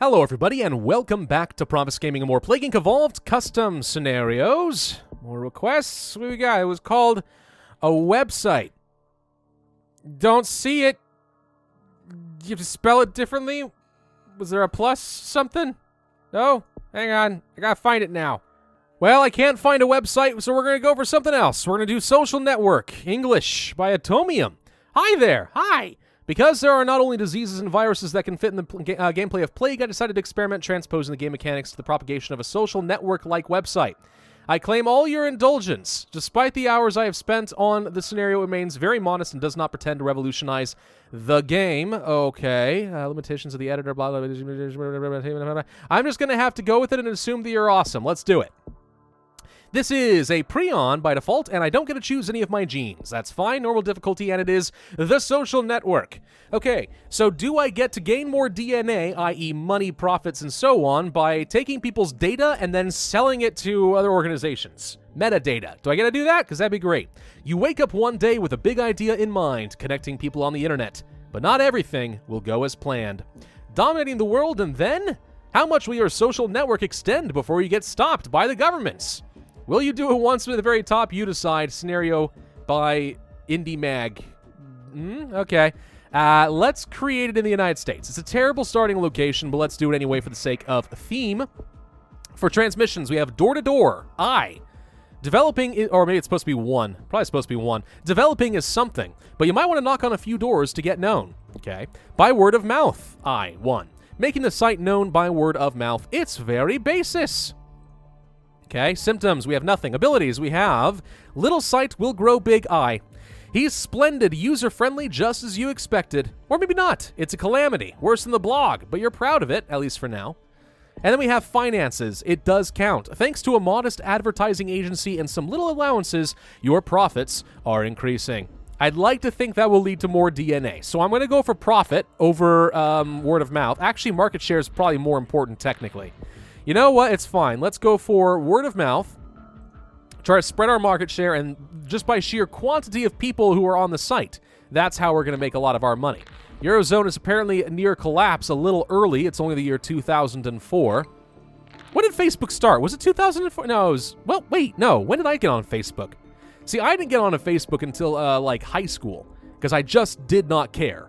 Hello everybody, and welcome back to Pravus Gaming and more Plague Inc. Evolved Custom Scenarios. More requests. What we got? It was called a website. Don't see it. You have to spell it differently? Was there a plus something? No? Hang on. I gotta find it now. Well, I can't find a website, so we're gonna go for something else. We're gonna do Social Network, English, by Atomium. Hi there. Hi. Because there are not only diseases and viruses that can fit in the gameplay of Plague, I decided to experiment transposing the game mechanics to the propagation of a social network-like website. I claim all your indulgence. Despite the hours I have spent on the scenario, it remains very modest and does not pretend to revolutionize the game. Okay. Limitations of the editor, blah, blah, blah. I'm just going to have to go with it and assume that you're awesome. Let's do it. This is a Prion by default, and I don't get to choose any of my genes. That's fine, normal difficulty, and it is the social network. Okay, so do I get to gain more DNA, i.e. money, profits, and so on, by taking people's data and then selling it to other organizations? Metadata. Do I get to do that? Because that'd be great. You wake up one day with a big idea in mind, connecting people on the internet. But not everything will go as planned. Dominating the world, and then? How much will your social network extend before you get stopped by the governments? Will you do it once with the very top? You decide. Scenario by Indie Mag. Okay. Let's create it in the United States. It's a terrible starting location, but let's do it anyway for the sake of theme. For transmissions, we have door-to-door. Developing, or maybe it's supposed to be one. Probably supposed to be one. Developing is something, but you might want to knock on a few doors to get known. Okay. By word of mouth. One. Making the site known by word of mouth. It's very basis. Okay, symptoms, we have nothing. Abilities, we have little site will grow big eye. He's splendid, user-friendly, just as you expected. Or maybe not. It's a calamity. Worse than the blog, but you're proud of it, at least for now. And then we have finances. It does count. Thanks to a modest advertising agency and some little allowances, your profits are increasing. I'd like to think that will lead to more DNA. So I'm going to go for profit over word of mouth. Actually, market share is probably more important technically. You know what? It's fine. Let's go for word of mouth. Try to spread our market share, and just by sheer quantity of people who are on the site, that's how we're going to make a lot of our money. Eurozone is apparently near collapse a little early. It's only the year 2004. When did Facebook start? Was it 2004? No, it was... Well, wait, no. When did I get on Facebook? See, I didn't get on Facebook until, like, high school, because I just did not care.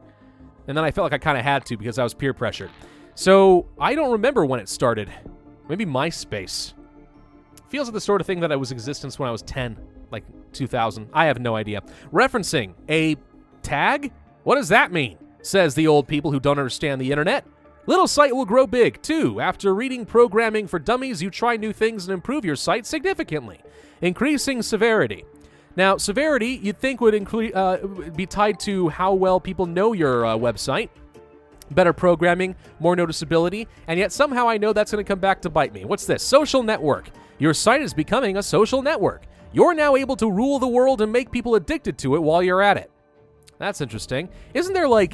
And then I felt like I kind of had to because I was peer pressured. So, I don't remember when it started. Maybe MySpace. Feels like the sort of thing that was in existence when I was 10, like 2000. I have no idea. Referencing a tag? What does that mean? Says the old people who don't understand the internet. Little site will grow big, too. After reading Programming for Dummies, you try new things and improve your site significantly. Increasing severity. Now, severity, you'd think would be tied to how well people know your website. Better programming, more noticeability, and yet somehow I know that's going to come back to bite me. What's this? Social network. Your site is becoming a social network. You're now able to rule the world and make people addicted to it while you're at it. That's interesting. Isn't there, like,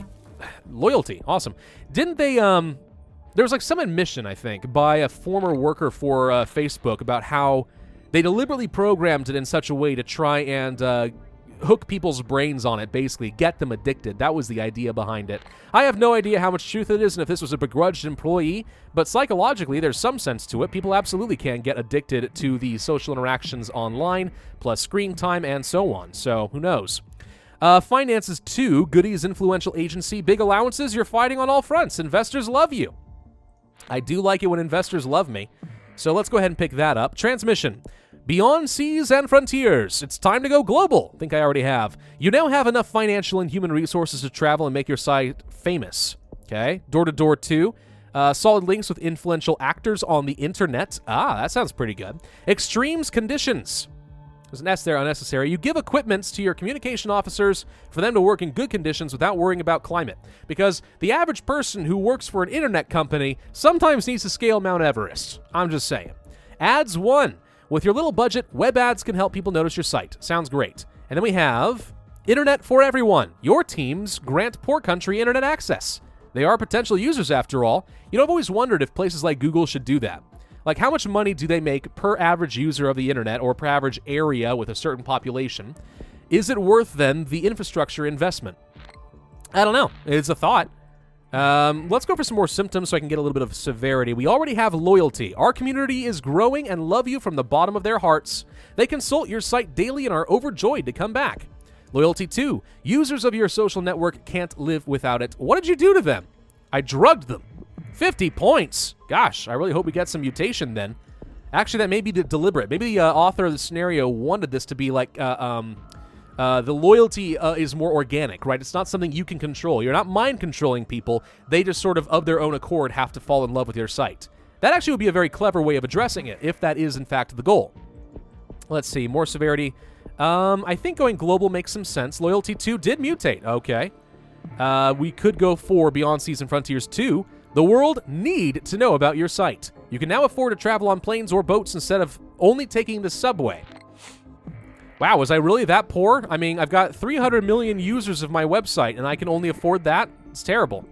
loyalty? Awesome. Didn't they, there was, like, some admission, I think, by a former worker for Facebook about how they deliberately programmed it in such a way to try and hook people's brains on it, basically get them addicted. That was the idea behind it. I have no idea how much truth it is and if this was a begrudged employee, but psychologically there's some sense to it. People absolutely can get addicted to the social interactions online, plus screen time and so on, so who knows. Finances 2, goodies, influential agency, big allowances, you're fighting on all fronts. Investors love you. I do like it when investors love me, so let's go ahead and pick that up. Transmission. Beyond seas and frontiers, it's time to go global. I think I already have. You now have enough financial and human resources to travel and make your site famous. Okay, door-to-door 2. Solid links with influential actors on the internet. That sounds pretty good. Extremes conditions. There's an S there, unnecessary. You give equipments to your communication officers for them to work in good conditions without worrying about climate. Because the average person who works for an internet company sometimes needs to scale Mount Everest. I'm just saying. Ads 1. With your little budget, web ads can help people notice your site. Sounds great. And then we have Internet for Everyone. Your teams grant poor country internet access. They are potential users after all. You know, I've always wondered if places like Google should do that. Like, how much money do they make per average user of the internet or per average area with a certain population? Is it worth, then, the infrastructure investment? I don't know. It's a thought. Let's go for some more symptoms so I can get a little bit of severity. We already have loyalty. Our community is growing and love you from the bottom of their hearts. They consult your site daily and are overjoyed to come back. Loyalty 2. Users of your social network can't live without it. What did you do to them? I drugged them. 50 points. Gosh, I really hope we get some mutation then. Actually, that may be deliberate. Maybe the author of the scenario wanted this to be like, the loyalty is more organic, right? It's not something you can control. You're not mind-controlling people. They just sort of their own accord, have to fall in love with your site. That actually would be a very clever way of addressing it, if that is, in fact, the goal. Let's see. More severity. I think going global makes some sense. Loyalty 2 did mutate. Okay. We could go for Beyond Seas and Frontiers 2. The world need to know about your site. You can now afford to travel on planes or boats instead of only taking the subway. Wow, was I really that poor? I mean, I've got 300 million users of my website, and I can only afford that? It's terrible.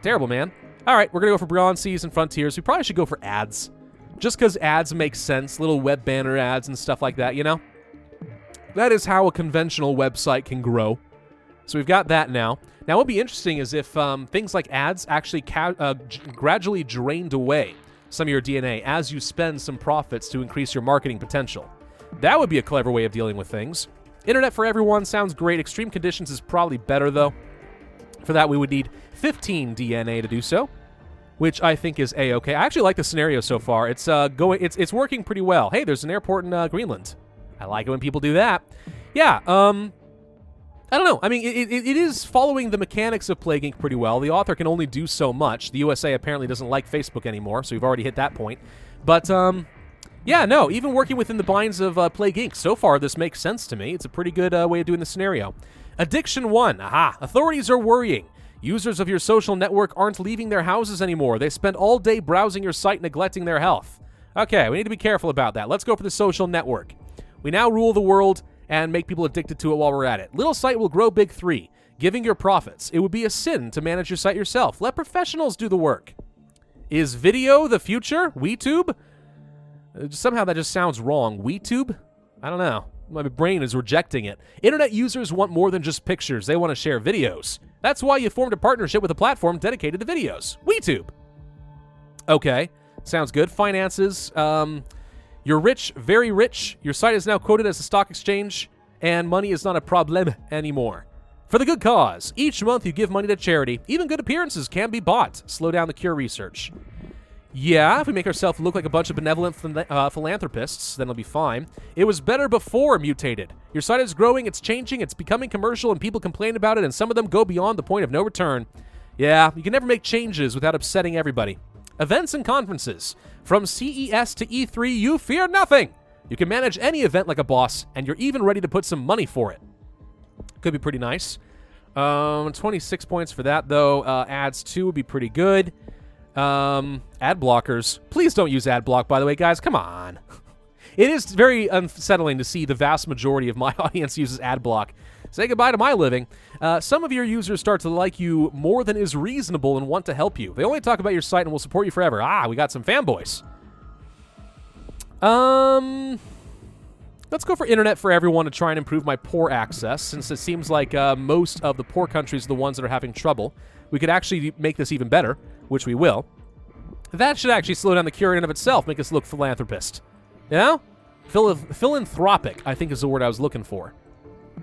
Terrible, man. All right, we're going to go for Beyond Seas and Frontiers. We probably should go for ads. Just because ads make sense, little web banner ads and stuff like that, you know? That is how a conventional website can grow. So we've got that now. Now, what would be interesting is if things like ads actually gradually drained away some of your DNA as you spend some profits to increase your marketing potential. That would be a clever way of dealing with things. Internet for everyone sounds great. Extreme conditions is probably better, though. For that, we would need 15 DNA to do so, which I think is A-okay. I actually like the scenario so far. It's it's working pretty well. Hey, there's an airport in Greenland. I like it when people do that. Yeah, I don't know. I mean, it is following the mechanics of Plague Inc. pretty well. The author can only do so much. The USA apparently doesn't like Facebook anymore, so we've already hit that point. But, yeah, no, even working within the binds of Plague Inc., so far this makes sense to me. It's a pretty good way of doing the scenario. Addiction 1. Aha. Authorities are worrying. Users of your social network aren't leaving their houses anymore. They spend all day browsing your site, neglecting their health. Okay, we need to be careful about that. Let's go for the social network. We now rule the world and make people addicted to it while we're at it. Little site will grow big 3, giving your profits. It would be a sin to manage your site yourself. Let professionals do the work. Is video the future? WeTube? Somehow that just sounds wrong. WeTube? I don't know. My brain is rejecting it. Internet users want more than just pictures. They want to share videos. That's why you formed a partnership with a platform dedicated to videos. WeTube. Okay. Sounds good. Finances. You're rich, very rich. Your site is now quoted as a stock exchange, and money is not a problem anymore. For the good cause. Each month you give money to charity. Even good appearances can be bought. Slow down the cure research. Yeah, if we make ourselves look like a bunch of benevolent philanthropists, then it'll be fine. It was better before mutated. Your site is growing, it's changing, it's becoming commercial, and people complain about it, and some of them go beyond the point of no return. Yeah, you can never make changes without upsetting everybody. Events and conferences. From CES to E3, you fear nothing. You can manage any event like a boss, and you're even ready to put some money for it. Could be pretty nice. 26 points for that, though. Ads 2 would be pretty good. Ad blockers. Please don't use ad block, by the way, guys. Come on. It is very unsettling to see the vast majority of my audience uses ad block. Say goodbye to my living. Some of your users start to like you more than is reasonable and want to help you. They only talk about your site and will support you forever. Ah, we got some fanboys. Let's go for internet for everyone to try and improve my poor access, since it seems like most of the poor countries are the ones that are having trouble. We could actually make this even better, which we will. That should actually slow down the cure in and of itself, make us look philanthropist. You know? Philanthropic, I think is the word I was looking for.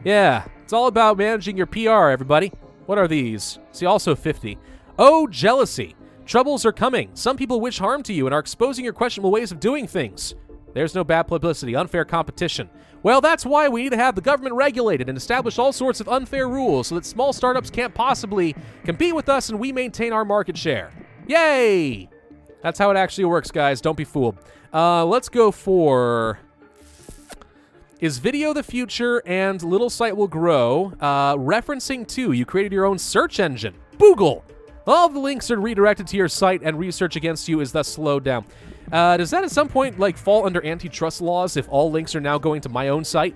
Yeah, it's all about managing your PR, everybody. What are these? See, also 50. Oh, jealousy. Troubles are coming. Some people wish harm to you and are exposing your questionable ways of doing things. There's no bad publicity, unfair competition. Well, that's why we need to have the government regulated and establish all sorts of unfair rules so that small startups can't possibly compete with us and we maintain our market share. Yay! That's how it actually works, guys. Don't be fooled. Let's go for... Is video the future and little site will grow? Referencing to, you created your own search engine. Boogle! All the links are redirected to your site and research against you is thus slowed down. Does that at some point like fall under antitrust laws if all links are now going to my own site?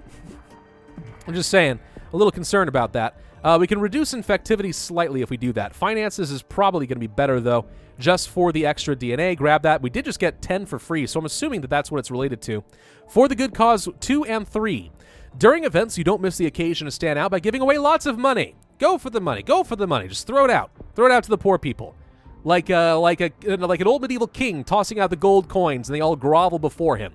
I'm just saying, a little concerned about that. We can reduce infectivity slightly if we do that. Finances is probably going to be better, though, just for the extra DNA. Grab that. We did just get 10 for free, so I'm assuming that that's what it's related to. For the good cause 2 and 3. During events, you don't miss the occasion to stand out by giving away lots of money. Go for the money. Go for the money. Just throw it out. Throw it out to the poor people. Like an old medieval king tossing out the gold coins, and they all grovel before him.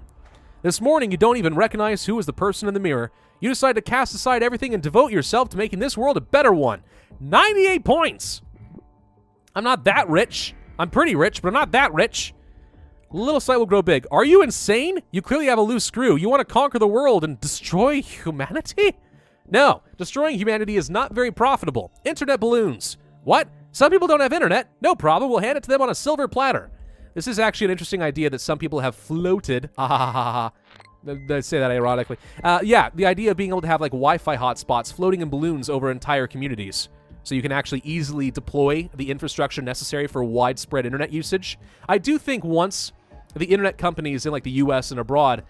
This morning, you don't even recognize who is the person in the mirror. You decide to cast aside everything and devote yourself to making this world a better one. 98 points! I'm not that rich. I'm pretty rich, but I'm not that rich. Little sight will grow big. Are you insane? You clearly have a loose screw. You want to conquer the world and destroy humanity? No, destroying humanity is not very profitable. Internet balloons. What? Some people don't have internet. No problem. We'll hand it to them on a silver platter. This is actually an interesting idea that some people have floated. Ha ha ha ha. I say that ironically. Yeah, the idea of being able to have like Wi-Fi hotspots floating in balloons over entire communities. So you can actually easily deploy the infrastructure necessary for widespread internet usage. I do think once the internet companies in like the US and abroad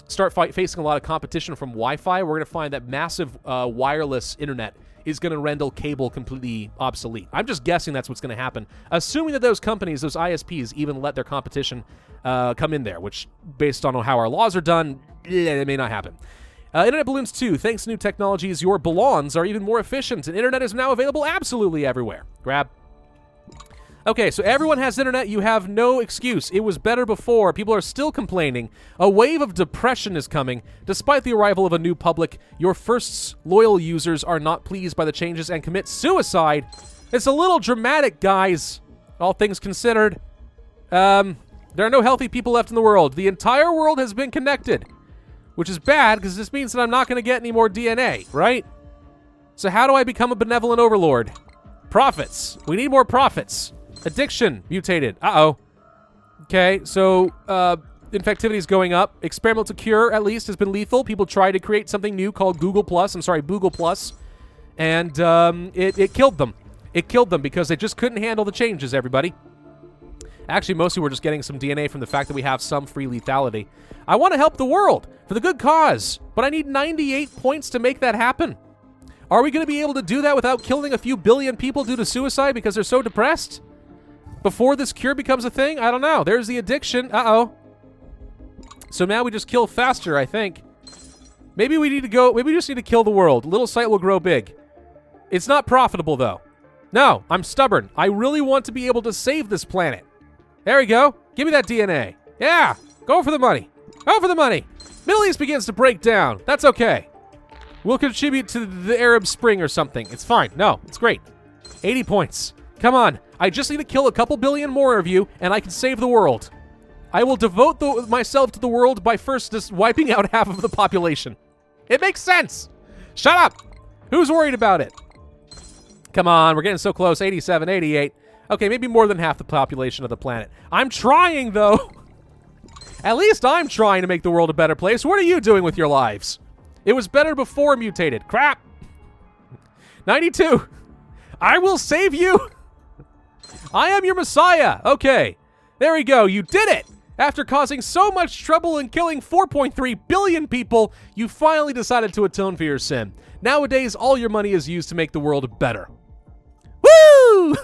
start facing a lot of competition from Wi-Fi, we're going to find that massive wireless internet is going to render cable completely obsolete. I'm just guessing that's what's going to happen, assuming that those companies, those ISPs, even let their competition come in there, which, based on how our laws are done, it may not happen. Internet balloons 2. Thanks to new technologies, your balloons are even more efficient, and internet is now available absolutely everywhere. Grab. Okay, so everyone has internet. You have no excuse. It was better before. People are still complaining. A wave of depression is coming. Despite the arrival of a new public, your first loyal users are not pleased by the changes and commit suicide. It's a little dramatic, guys, all things considered. There are no healthy people left in the world. The entire world has been connected, which is bad because this means that I'm not going to get any more DNA, right? So how do I become a benevolent overlord? Profits. We need more profits. Addiction mutated. Uh-oh. Okay, so infectivity is going up. Experimental cure, at least, has been lethal. People tried to create something new called Google Plus. I'm sorry, Boogle Plus. And it killed them. It killed them because they just couldn't handle the changes, everybody. Actually, mostly we're just getting some DNA from the fact that we have some free lethality. I want to help the world for the good cause, but I need 98 points to make that happen. Are we going to be able to do that without killing a few billion people due to suicide because they're so depressed? Before this cure becomes a thing? I don't know. There's the addiction. Uh-oh. So now we just kill faster, I think. Maybe we need to go... Maybe we just need to kill the world. Little sight will grow big. It's not profitable, though. No, I'm stubborn. I really want to be able to save this planet. There we go. Give me that DNA. Yeah. Go for the money. Go for the money. Middle East begins to break down. That's okay. We'll contribute to the Arab Spring or something. It's fine. No, it's great. 80 points. Come on. I just need to kill a couple billion more of you, and I can save the world. I will devote myself to the world by first just wiping out half of the population. It makes sense. Shut up. Who's worried about it? Come on. We're getting so close. 87, 88. Okay, maybe more than half the population of the planet. I'm trying, though. At least I'm trying to make the world a better place. What are you doing with your lives? It was better before mutated. Crap. 92. I will save you. I am your messiah. Okay. There we go. You did it. After causing so much trouble and killing 4.3 billion people, you finally decided to atone for your sin. Nowadays, all your money is used to make the world better. Woo!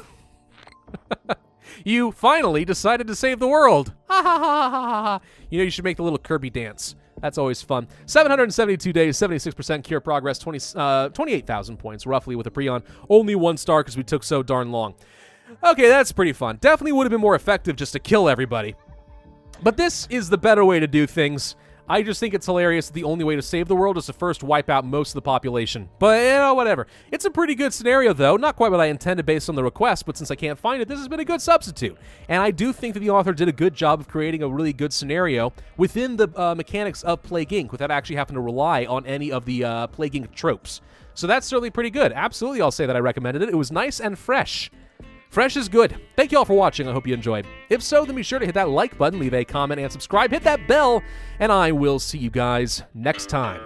You finally decided to save the world. Ha ha ha ha ha ha. You know, you should make the little Kirby dance. That's always fun. 772 days, 76% cure progress, 28,000 points, roughly, with a Prion. Only 1 star because we took so darn long. Okay, that's pretty fun. Definitely would have been more effective just to kill everybody. But this is the better way to do things. I just think it's hilarious that the only way to save the world is to first wipe out most of the population. But, you know, whatever. It's a pretty good scenario, though. Not quite what I intended based on the request, but since I can't find it, this has been a good substitute. And I do think that the author did a good job of creating a really good scenario within the mechanics of Plague Inc. without actually having to rely on any of the Plague Inc. tropes. So that's certainly pretty good. Absolutely, I'll say that I recommended it. It was nice and fresh. Fresh is good. Thank you all for watching. I hope you enjoyed. If so, then be sure to hit that like button, leave a comment, and subscribe. Hit that bell, and I will see you guys next time.